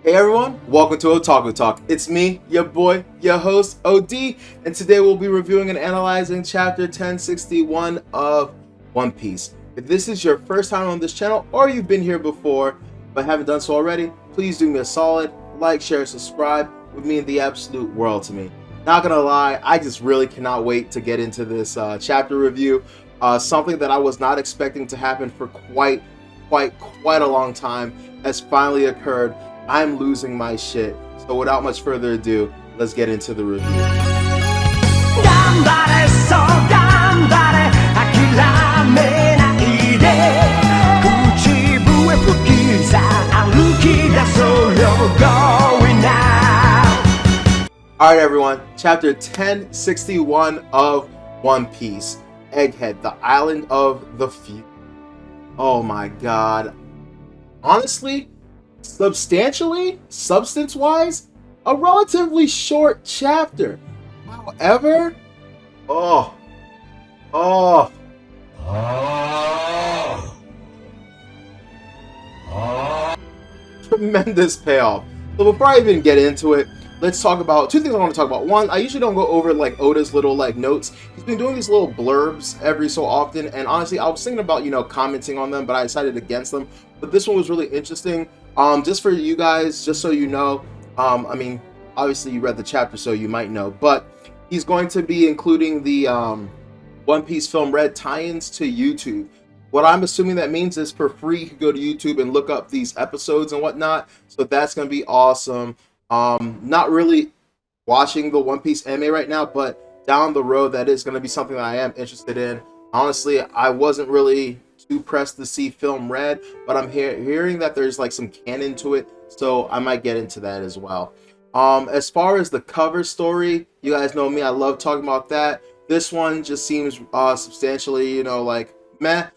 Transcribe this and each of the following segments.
Hey everyone, welcome to Otaku Talk. It's me, your boy, your host, OD, and today we'll be reviewing and analyzing chapter 1061 of One Piece. If this is your first time on this channel, or you've been here before but haven't done so already, please do me a solid, like, share, subscribe. Would mean the absolute world to me. Not gonna lie, I just really cannot wait to get into this chapter review. Something that I was not expecting to happen for quite a long time has finally occurred. I'm losing my shit. So without much further ado, let's get into the review. Alright everyone, chapter 1061 of One Piece. Egghead, the Island of the Few. Oh my god. Honestly, substance-wise, a relatively short chapter. However, tremendous payoff. So before I even get into it, let's talk about two things I want to talk about. One, I usually don't go over like Oda's little like notes. He's been doing these little blurbs every so often, and honestly, I was thinking about commenting on them, but I decided against them. But this one was really interesting. Just for you guys, just so you know, I mean, obviously you read the chapter, so you might know, but he's going to be including the One Piece Film Red tie-ins to YouTube. What I'm assuming that means is for free, you can go to YouTube and look up these episodes and whatnot. So that's going to be awesome. Not really watching the One Piece anime right now, but down the road, that is going to be something that I am interested in. Honestly, I wasn't really too pressed to see Film Red, but I'm hearing that there's like some canon to it, so I might get into that as well. As far as the cover story, you guys know me, I love talking about that. This one just seems substantially, like meh.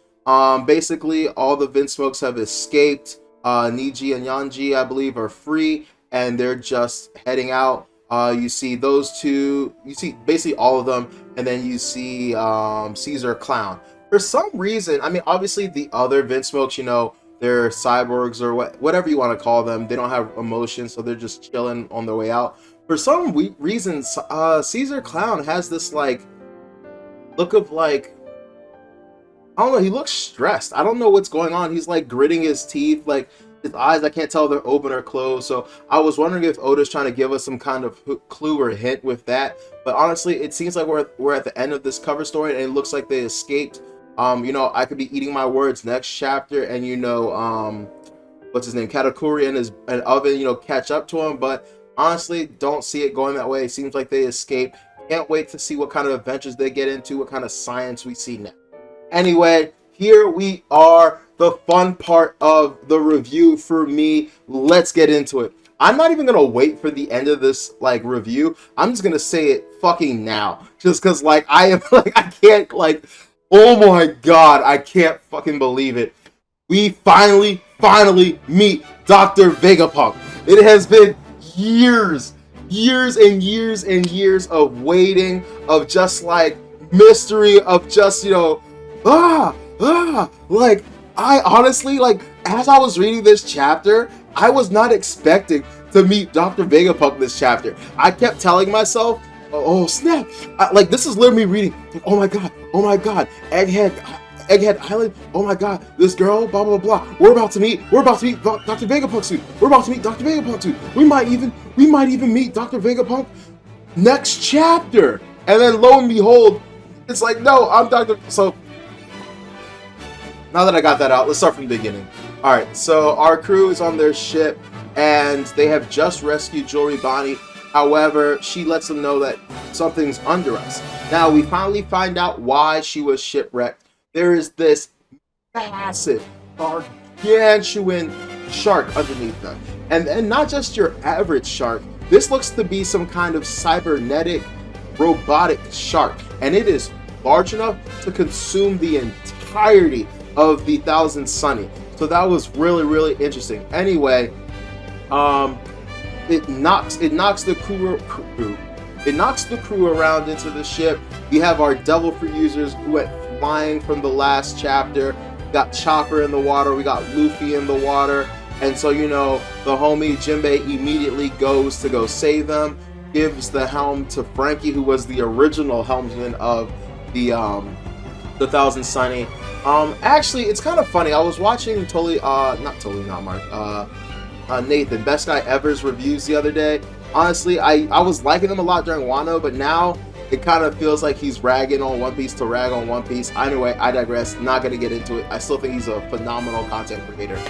Basically, all the Vinsmokes have escaped. Niji and Yanji, I believe, are free, and they're just heading out. You see those two, you see basically all of them, and then you see Caesar Clown. For some reason, I mean, obviously the other Vinsmokes, they're cyborgs or whatever you want to call them. They don't have emotions, so they're just chilling on their way out. For some reason, Caesar Clown has this like look of like, I don't know, he looks stressed. I don't know what's going on. He's like gritting his teeth, like his eyes, I can't tell if they're open or closed. So I was wondering if Oda's trying to give us some kind of clue or hint with that. But honestly, it seems like we're at the end of this cover story, and it looks like they escaped. I could be eating my words next chapter, and what's his name, Katakuri and Oven, catch up to him. But honestly, don't see it going that way. It seems like they escaped. Can't wait to see what kind of adventures they get into, what kind of science we see now. Anyway, here we are, the fun part of the review for me. Let's get into it. I'm not even gonna wait for the end of this like review. I'm just gonna say it fucking now, just because like I am like I can't like. Oh my god, I can't fucking believe it. We finally meet Dr. Vegapunk. It has been years and years of waiting, of just like mystery, of just, like I honestly, like as I was reading this chapter, I was not expecting to meet Dr. Vegapunk this chapter. I kept telling myself, oh snap, like this is literally me reading, like, oh my god, Egghead Island, oh my god, this girl, blah blah blah, we're about to meet Dr. Vegapunk soon, we might even meet Dr. Vegapunk next chapter. And then lo and behold, it's like, no, I'm Dr. So now that I got that out, let's start from the beginning. Alright, so our crew is on their ship, and they have just rescued Jori Bani. However, she lets them know that something's under us. Now, we finally find out why she was shipwrecked. There is this massive, gargantuan shark underneath them. And not just your average shark. This looks to be some kind of cybernetic, robotic shark. And it is large enough to consume the entirety of the Thousand Sunny. So that was really interesting. Anyway, it knocks the crew around into the ship. We have our Devil Fruit users who went flying from the last chapter. We got Chopper in the water. We got Luffy in the water. And so, the homie Jinbei immediately goes to go save them, gives the helm to Frankie, who was the original helmsman of the Thousand Sunny. Actually, it's kind of funny. I was watching Nathan, Best Guy Ever's reviews the other day. Honestly, I was liking them a lot during Wano, but now it kind of feels like he's ragging on One Piece to rag on One Piece. Anyway, I digress. Not going to get into it. I still think he's a phenomenal content creator.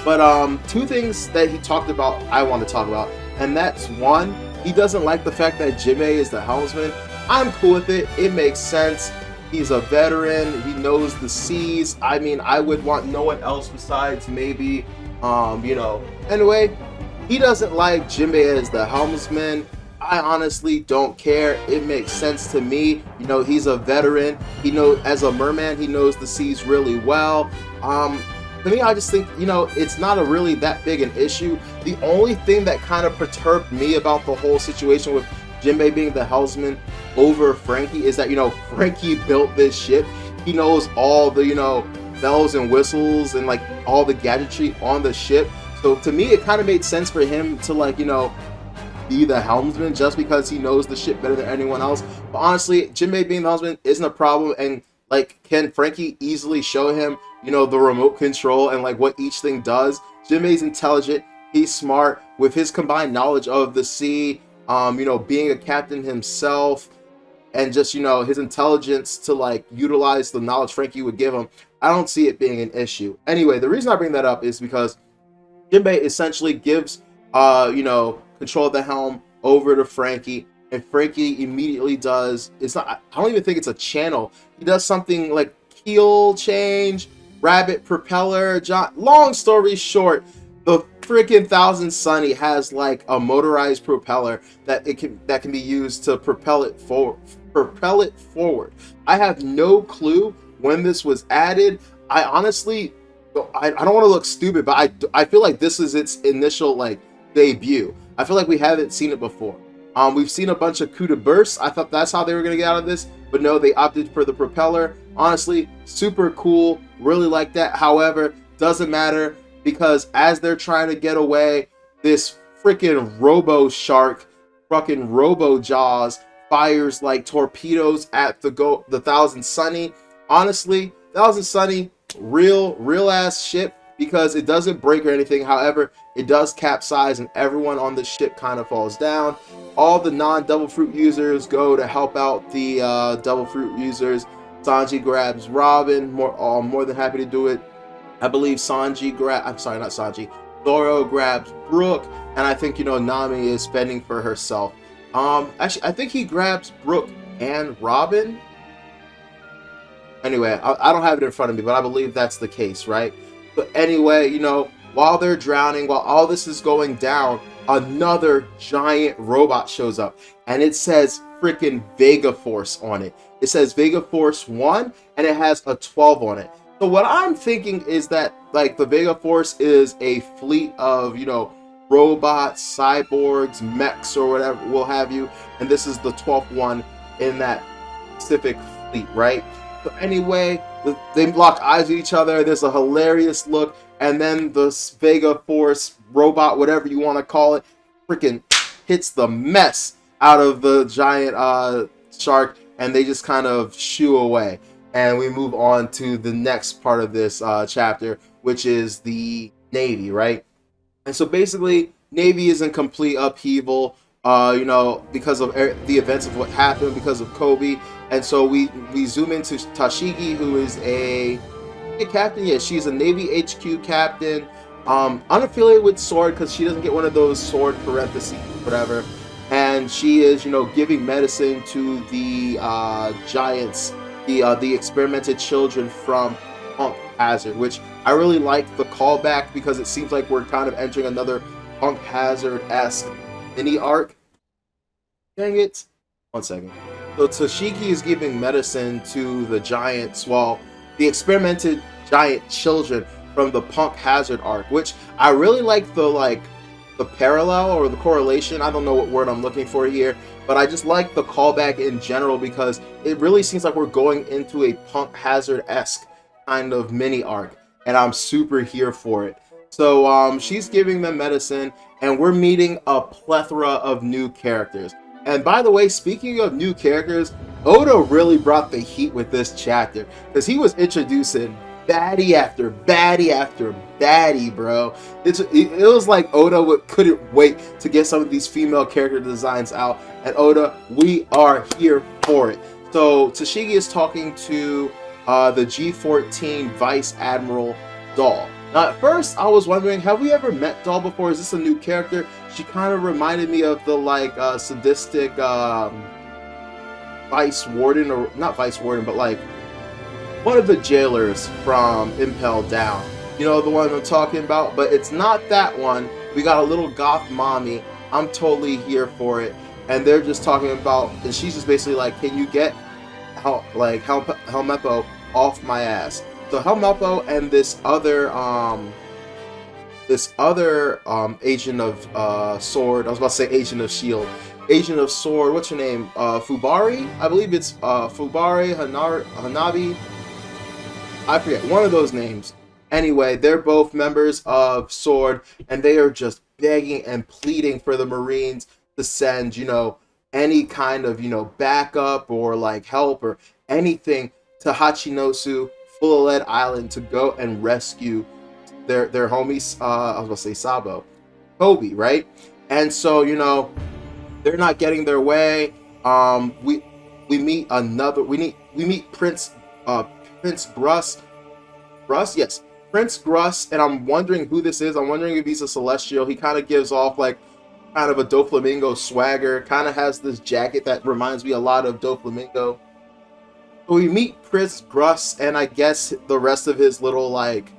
But two things that he talked about I want to talk about, and that's one, he doesn't like the fact that Jinbei is the helmsman. I'm cool with it. It makes sense. He's a veteran. He knows the seas. I mean, I would want no one else besides maybe, Anyway, he doesn't like Jinbei as the helmsman. I honestly don't care. It makes sense to me. He's a veteran. He knows, as a merman, he knows the seas really well. To me, I just think, it's not a really that big an issue. The only thing that kind of perturbed me about the whole situation with Jinbei being the helmsman over Frankie is that, Frankie built this ship. He knows all the, bells and whistles and like all the gadgetry on the ship. So to me, it kind of made sense for him to be the helmsman just because he knows the ship better than anyone else. But honestly, Jinbei being the helmsman isn't a problem. And can Frankie easily show him, the remote control and what each thing does? Jinbei's intelligent. He's smart. With his combined knowledge of the sea, being a captain himself, and just, his intelligence to utilize the knowledge Frankie would give him, I don't see it being an issue. Anyway, the reason I bring that up is because Jinbei essentially gives, control of the helm over to Frankie, and Frankie immediately does, I don't even think it's a channel. He does something like keel change, rabbit propeller, long story short, the freaking Thousand Sunny has a motorized propeller that can be used to propel it forward. I have no clue when this was added. I honestly, I don't want to look stupid, but I feel like this is its initial debut. I feel like we haven't seen it before. We've seen a bunch of coup de bursts. I thought that's how they were going to get out of this, but no, they opted for the propeller. Honestly, super cool. Really like that. However, doesn't matter because as they're trying to get away, this freaking Robo Shark, fucking Robo Jaws, fires torpedoes at the Thousand Sunny. Honestly, Thousand Sunny, real ass ship because it doesn't break or anything. However, it does capsize and everyone on the ship kind of falls down. All the non-Devil Fruit users go to help out the Devil Fruit users. Sanji grabs Robin, more than happy to do it. I believe Zoro grabs Brook, and I think, Nami is spending for herself. Actually, I think he grabs Brook and Robin. Anyway, I don't have it in front of me, but I believe that's the case, right? But anyway, while they're drowning, while all this is going down, another giant robot shows up, and it says freaking Vega Force on it. It says Vega Force 1, and it has a 12 on it. So what I'm thinking is that, the Vega Force is a fleet of, robots, cyborgs, mechs, or whatever will have you, and this is the 12th one in that specific fleet, right? So anyway, they lock eyes with each other. There's a hilarious look, and then the Vega Force robot, whatever you want to call it, freaking hits the mess out of the giant shark, and they just kind of shoo away. And we move on to the next part of this chapter, which is the Navy, right? And so basically, Navy is in complete upheaval, because of the events of what happened because of Kobe. And so we zoom into Tashigi, who is a captain. Yeah, she's a Navy HQ captain, unaffiliated with Sword because she doesn't get one of those Sword parentheses, whatever. And she is, giving medicine to the giants, the experimented children from Punk Hazard, which I really like the callback because it seems like we're kind of entering another Punk Hazard-esque mini arc. Dang it. One second. So Toshiki is giving medicine to the giants, the experimented giant children from the Punk Hazard arc, which I really like the parallel or the correlation. I don't know what word I'm looking for here, but I just like the callback in general because it really seems like we're going into a Punk Hazard-esque kind of mini arc, and I'm super here for it. So she's giving them medicine, and we're meeting a plethora of new characters. And by the way, speaking of new characters, Oda really brought the heat with this chapter because he was introducing baddie after baddie after baddie, bro. It was like Oda couldn't wait to get some of these female character designs out, and Oda, we are here for it. So Tashigi is talking to the G14 Vice Admiral Doll. Now, at first, I was wondering, have we ever met Doll before? Is this a new character? She kind of reminded me of the like sadistic Vice Warden, or not Vice Warden, but like one of the jailers from Impel Down. You know, the one I'm talking about, but it's not that one. We got a little goth mommy. I'm totally here for it. And they're just talking about, and she's just basically like, can you get Helmeppo off my ass? So Helmeppo and this other agent of Sword, I was about to say agent of Shield, agent of Sword, what's her name? Fubari? I believe it's Fubari Hanabi. I forget, one of those names. Anyway, they're both members of Sword, and they are just begging and pleading for the Marines to send, you know, any kind of, you know, backup or like help or anything to Hachinosu, Full Lead Island, to go and rescue their homies. I was gonna say Sabo, Kobe, right? And so, you know, they're not getting their way. We meet another. We meet Prince Gruss. Yes, Prince Gruss, and I'm wondering who this is. I'm wondering if he's a Celestial. He kind of gives off like kind of a Doflamingo swagger. Kind of has this jacket that reminds me a lot of Doflamingo. So we meet Prince Gruss, and I guess the rest of his little like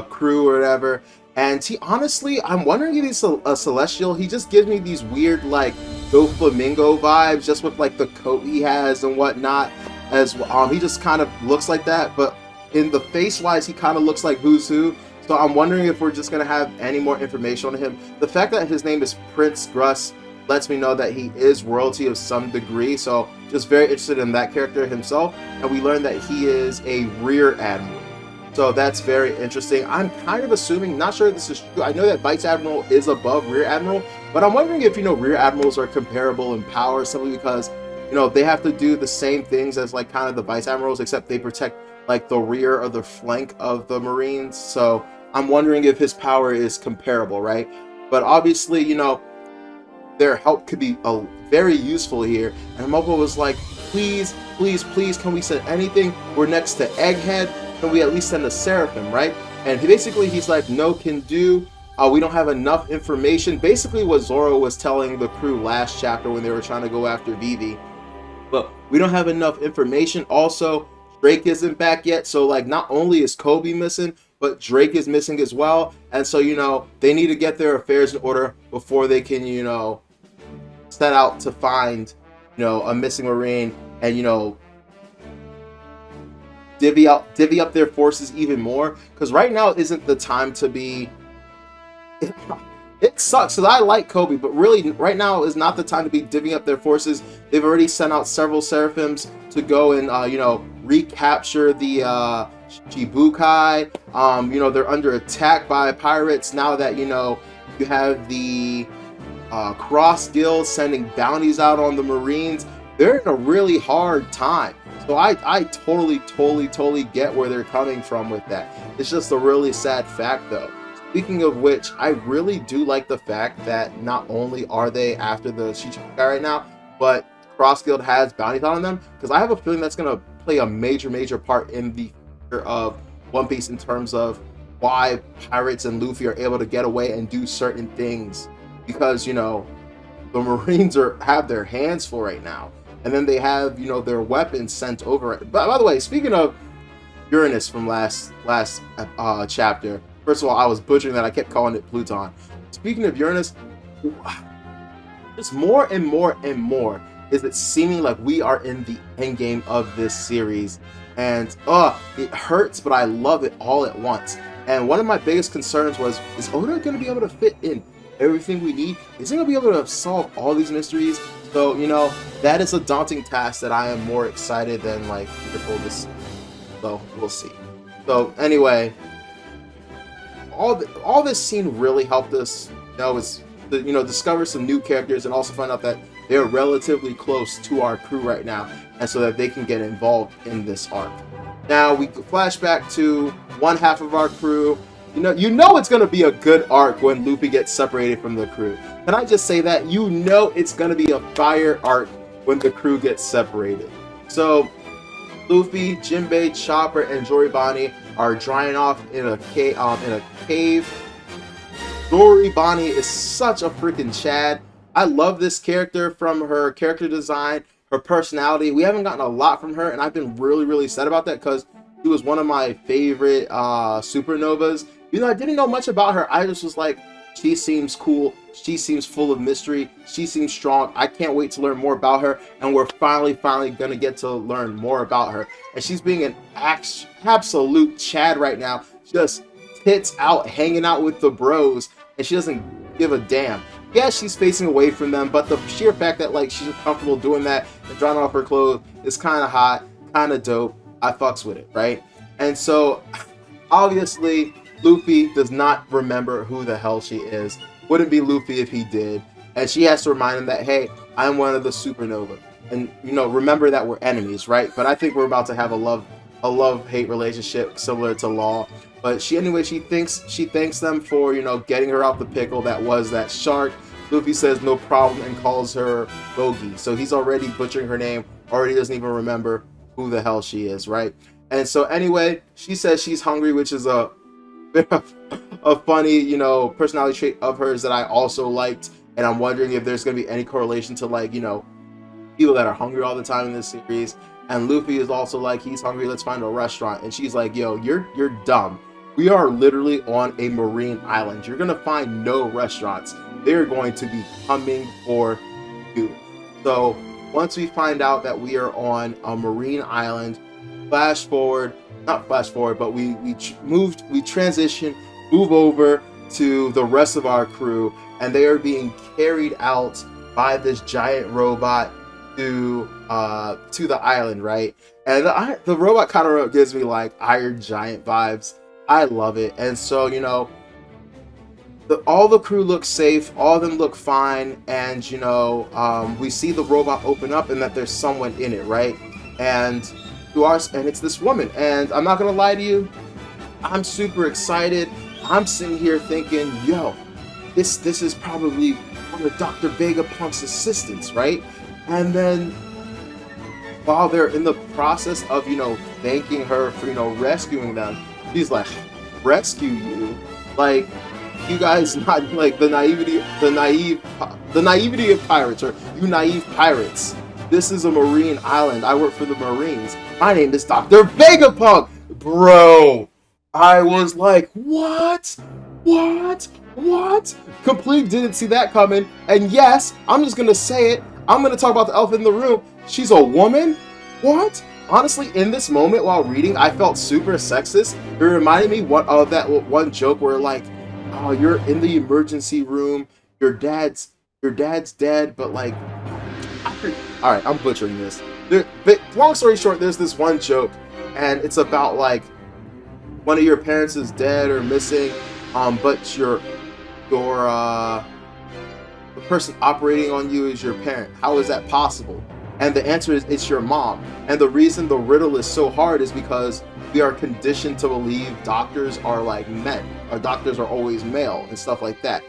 crew or whatever. And he honestly, I'm wondering if he's a Celestial. He just gives me these weird like Doflamingo vibes, just with like the coat he has and whatnot. As he just kind of looks like that, but in the face wise, he kind of looks like Who's Who. So I'm wondering if we're just gonna have any more information on him. The fact that his name is Prince Gruss lets me know that he is royalty of some degree. So just very interested in that character himself. And we learned that he is a rear admiral. So that's very interesting. I'm kind of assuming, not sure if this is true. I know that Vice Admiral is above Rear Admiral, but I'm wondering if, you know, Rear Admirals are comparable in power simply because, you know, they have to do the same things as like kind of the Vice Admirals, except they protect like the rear or the flank of the Marines. So I'm wondering if his power is comparable, right? But obviously, you know, their help could be very useful here. And Mopo was like, please, please, please, can we send anything? We're next to Egghead. Can we at least send a Seraphim, right? And he's like, no can do. We don't have enough information. Basically what Zoro was telling the crew last chapter when they were trying to go after Vivi. But we don't have enough information. Also, Drake isn't back yet. So like not only is Kobe missing, but Drake is missing as well. And so, you know, they need to get their affairs in order before they can, you know, set out to find, you know, a missing Marine and, you know, divvy up their forces even more, because right now isn't the time to be. It sucks because I like Kobe, but really right now is not the time to be divvying up their forces. They've already sent out several Seraphims to go and you know, recapture the Shichibukai. You know, they're under attack by pirates now that, you know, you have the Cross Guild sending bounties out on the Marines. They're in a really hard time. So I totally get where they're coming from with that. It's just a really sad fact though. Speaking of which, I really do like the fact that not only are they after the Shichibukai right now, but Cross Guild has bounties on them, because I have a feeling that's going to play a major part in the future of One Piece in terms of why pirates and Luffy are able to get away and do certain things, because, you know, the Marines have their hands full right now. And then they have, you know, their weapons sent over. By the way, speaking of Uranus from last chapter, first of all, I was butchering that. I kept calling it Pluton. Speaking of Uranus, just more and more is it seeming like we are in the end game of this series. And it hurts, but I love it all at once. And one of my biggest concerns was, is Oda going to be able to fit in everything we need? Is he going to be able to solve all these mysteries? So, you know, that is a daunting task that I am more excited than, like, fearful this. So, we'll see. So, anyway, all this scene really helped us, discover some new characters and also find out that they're relatively close to our crew right now, and so that they can get involved in this arc. Now we flash back to one half of our crew. You know it's gonna be a good arc when Luffy gets separated from the crew. Can I just say that? You know it's gonna be a fire arc when the crew gets separated. So Luffy, Jinbei, Chopper, and Joribani are drying off in a cave. Joribani is such a freaking Chad. I love this character from her character design, her personality. We haven't gotten a lot from her, and I've been really, really sad about that because she was one of my favorite supernovas. I didn't know much about her. I just was like, she seems cool. She seems full of mystery. She seems strong. I can't wait to learn more about her, and we're finally going to get to learn more about her. And she's being an absolute Chad right now. Just tits out, hanging out with the bros, and she doesn't give a damn. Yeah, she's facing away from them, but the sheer fact that like she's comfortable doing that and drawing off her clothes is kind of hot, kind of dope. I fucks with it, right? And so, obviously, Luffy does not remember who the hell she is. Wouldn't be Luffy if he did. And she has to remind him that, hey, I'm one of the supernova. And, remember that we're enemies, right? But I think we're about to have a love-hate relationship similar to Law. But she thanks them for, getting her out the pickle that was that shark. Luffy says no problem and calls her Bogey. So he's already butchering her name, already doesn't even remember who the hell she is, right? And so anyway, she says she's hungry, which is a funny, personality trait of hers that I also liked. And I'm wondering if there's going to be any correlation to like, people that are hungry all the time in this series. And Luffy is also like, he's hungry, let's find a restaurant. And she's like, yo, you're dumb. We are literally on a marine island. You're going to find no restaurants. They're going to be coming for you. So once we find out that we are on a marine island, not flash forward, but we transition, move over to the rest of our crew, and they are being carried out by this giant robot to the island, right? And the robot kind of gives me like Iron Giant vibes. I love it. And so, all the crew looks safe, all of them look fine, and we see the robot open up and that there's someone in it, right? And it's this woman. And I'm not gonna lie to you, I'm super excited. I'm sitting here thinking, yo, this is probably one of Dr. Vegapunk's assistants, right? And then while they're in the process of, thanking her for, rescuing them, she's like, rescue you? Like, you guys not like the naivety of pirates, or you naive pirates. This is a marine island. I work for the Marines. My name is Dr. Vegapunk. Bro, I was like, what? Completely didn't see that coming. And yes, I'm just going to say it. I'm going to talk about the elephant in the room. She's a woman? What? Honestly, in this moment while reading, I felt super sexist. It reminded me of that one joke where like, oh, you're in the emergency room, your dad's dead, but like, all right, I'm butchering this. But long story short, there's this one joke, and it's about like one of your parents is dead or missing, but the person operating on you is your parent. How is that possible? And the answer is it's your mom. And the reason the riddle is so hard is because we are conditioned to believe doctors are like men, or doctors are always male and stuff like that.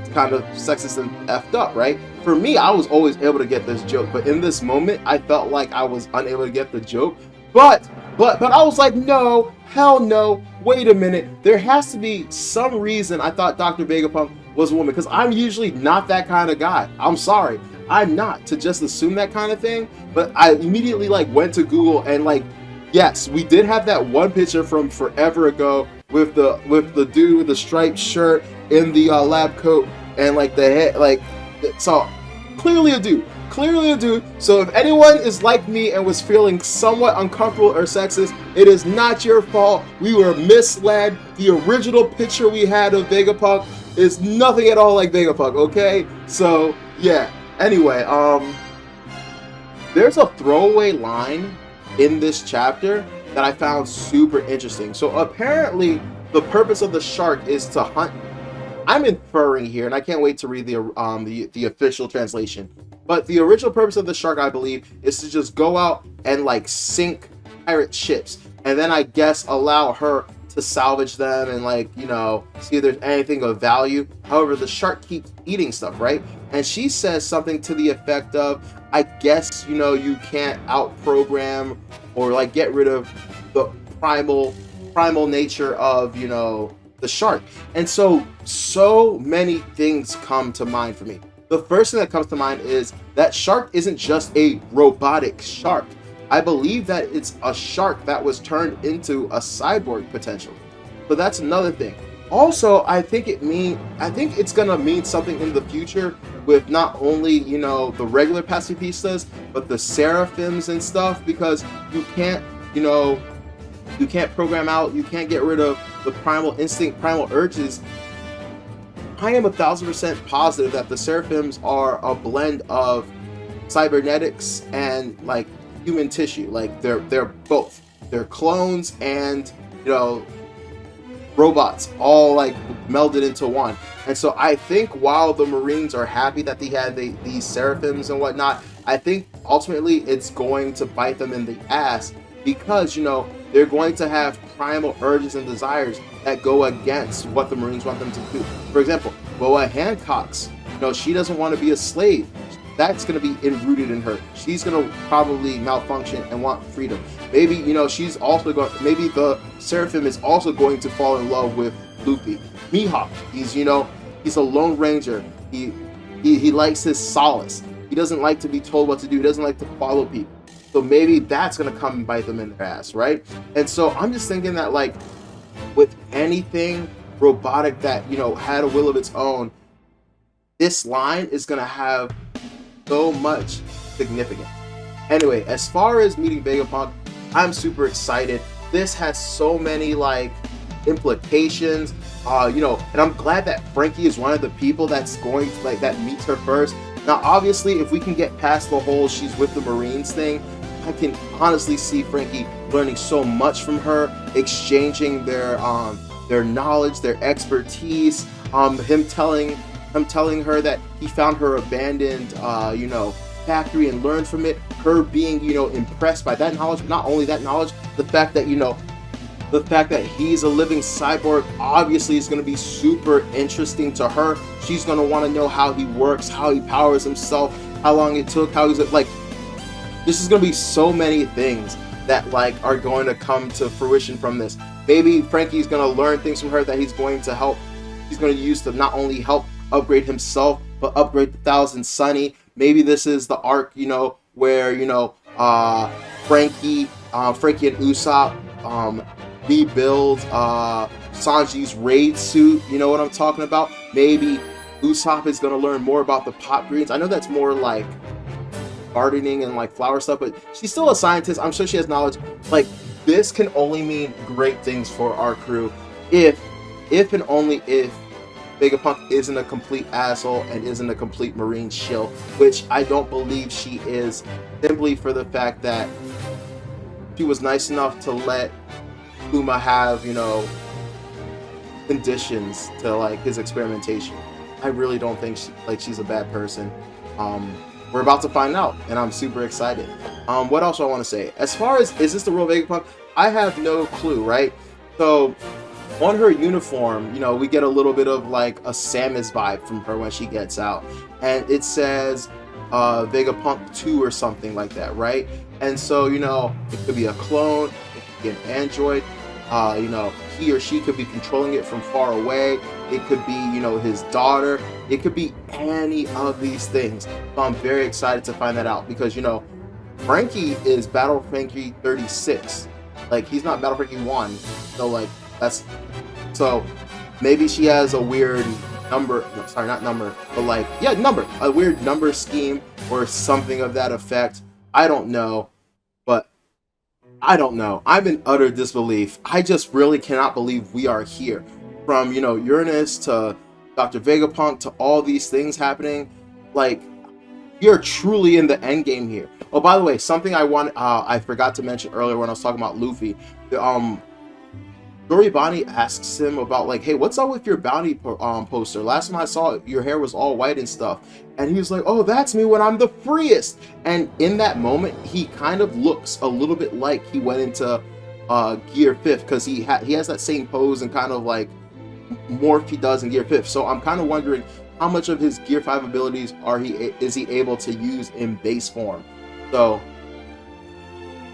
It's kind of sexist and effed up, right? For me, I was always able to get this joke, but in this moment, I felt like I was unable to get the joke. But I was like, no, hell no, wait a minute. There has to be some reason I thought Dr. Vegapunk was a woman, because I'm usually not that kind of guy. I'm sorry. I'm not to just assume that kind of thing, but I immediately like went to Google and like, yes, we did have that one picture from forever ago with the dude with the striped shirt in the lab coat and like the head, like, so clearly a dude. So if anyone is like me and was feeling somewhat uncomfortable or sexist, it is not your fault. We were misled. The original picture we had of Vegapunk is nothing at all like Vegapunk, okay? So yeah. Anyway, there's a throwaway line in this chapter that I found super interesting. So apparently the purpose of the shark is to hunt. I'm inferring here, and I can't wait to read the official translation. But the original purpose of the shark, I believe, is to just go out and like sink pirate ships, and then I guess allow her to salvage them and like see if there's anything of value. However, the shark keeps eating stuff, right? And she says something to the effect of, I guess you can't out program or like get rid of the primal nature of the shark. And so many things come to mind for me. The first thing that comes to mind is that shark isn't just a robotic shark. I believe that it's a shark that was turned into a cyborg potentially. So that's another thing. Also, I think it's gonna mean something in the future with not only the regular pacifistas but the seraphims and stuff, because you can't program out, you can't get rid of the primal instinct, primal urges. I am 1,000% positive that the seraphims are a blend of cybernetics and like human tissue. Like they're both. They're clones and robots all like melded into one. And so I think while the Marines are happy that they had these seraphims and whatnot, I think ultimately it's going to bite them in the ass, because they're going to have primal urges and desires that go against what the Marines want them to do. For example, Boa Hancock's, she doesn't want to be a slave. That's going to be enrooted in her. She's going to probably malfunction and want freedom. Maybe she's also going. Maybe the Seraphim is also going to fall in love with Luffy. Mihawk, he's a lone ranger. He likes his solace. He doesn't like to be told what to do. He doesn't like to follow people. So maybe that's going to come and bite them in their ass, right? And so I'm just thinking that like with anything robotic that had a will of its own, this line is going to have so much significance. Anyway, as far as meeting Vegapunk, I'm super excited. This has so many like implications, and I'm glad that Frankie is one of the people that's going to that meets her first. Now, obviously, if we can get past the whole she's with the Marines thing, I can honestly see Frankie learning so much from her, exchanging their knowledge, their expertise, him telling her that he found her abandoned, factory and learned from it, her being, impressed by that knowledge. Not only that knowledge, the fact that he's a living cyborg obviously is going to be super interesting to her. She's going to want to know how he works, how he powers himself, how long it took, how he's like, this is going to be so many things that like are going to come to fruition from this. Maybe Frankie's going to learn things from her that he's going to use to not only help upgrade himself, but upgrade the Thousand Sunny. Maybe this is the arc, where Frankie and Usopp rebuild Sanji's raid suit. You know what I'm talking about? Maybe Usopp is gonna learn more about the pop greens. I know that's more like gardening and like flower stuff, but she's still a scientist. I'm sure she has knowledge. Like, this can only mean great things for our crew if and only if Vegapunk isn't a complete asshole and isn't a complete Marine shill, which I don't believe she is, simply for the fact that she was nice enough to let Kuma have, conditions to like his experimentation. I really don't think she's a bad person. We're about to find out, and I'm super excited. What else do I want to say? As far as, is this the real Vegapunk? I have no clue, right? So on her uniform, we get a little bit of like a Samus vibe from her when she gets out, and it says Vegapunk 2 or something like that, right? And so it could be a clone, it could be an android, he or she could be controlling it from far away, it could be his daughter, it could be any of these things. So I'm very excited to find that out, because Frankie is Battle Frankie 36, like he's not Battle Frankie 1, so like so maybe she has a weird number, a weird number scheme or something of that effect. I don't know, but I'm in utter disbelief. I just really cannot believe we are here. From Uranus to Dr. Vegapunk to all these things happening, like, you're truly in the end game here. Oh, by the way, something I forgot to mention earlier when I was talking about Luffy. Doribani asks him about like, hey, what's up with your bounty poster? Last time I saw it, your hair was all white and stuff. And he was like, oh, that's me when I'm the freest. And in that moment, he kind of looks a little bit like he went into Gear 5th, because he has that same pose and kind of like morph he does in Gear 5th. So I'm kind of wondering how much of his Gear 5 abilities is he able to use in base form. So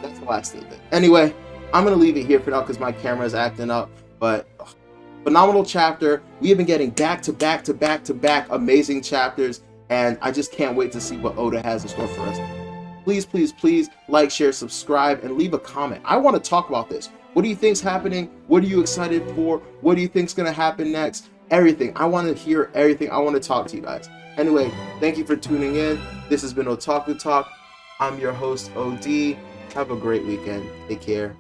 that's the last thing. Anyway, I'm going to leave it here for now because my camera is acting up. But phenomenal chapter. We have been getting back to back to back to back amazing chapters. And I just can't wait to see what Oda has in store for us. Please, please, please like, share, subscribe, and leave a comment. I want to talk about this. What do you think's happening? What are you excited for? What do you think's going to happen next? Everything. I want to hear everything. I want to talk to you guys. Anyway, thank you for tuning in. This has been Otaku Talk. I'm your host, OD. Have a great weekend. Take care.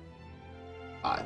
Bye.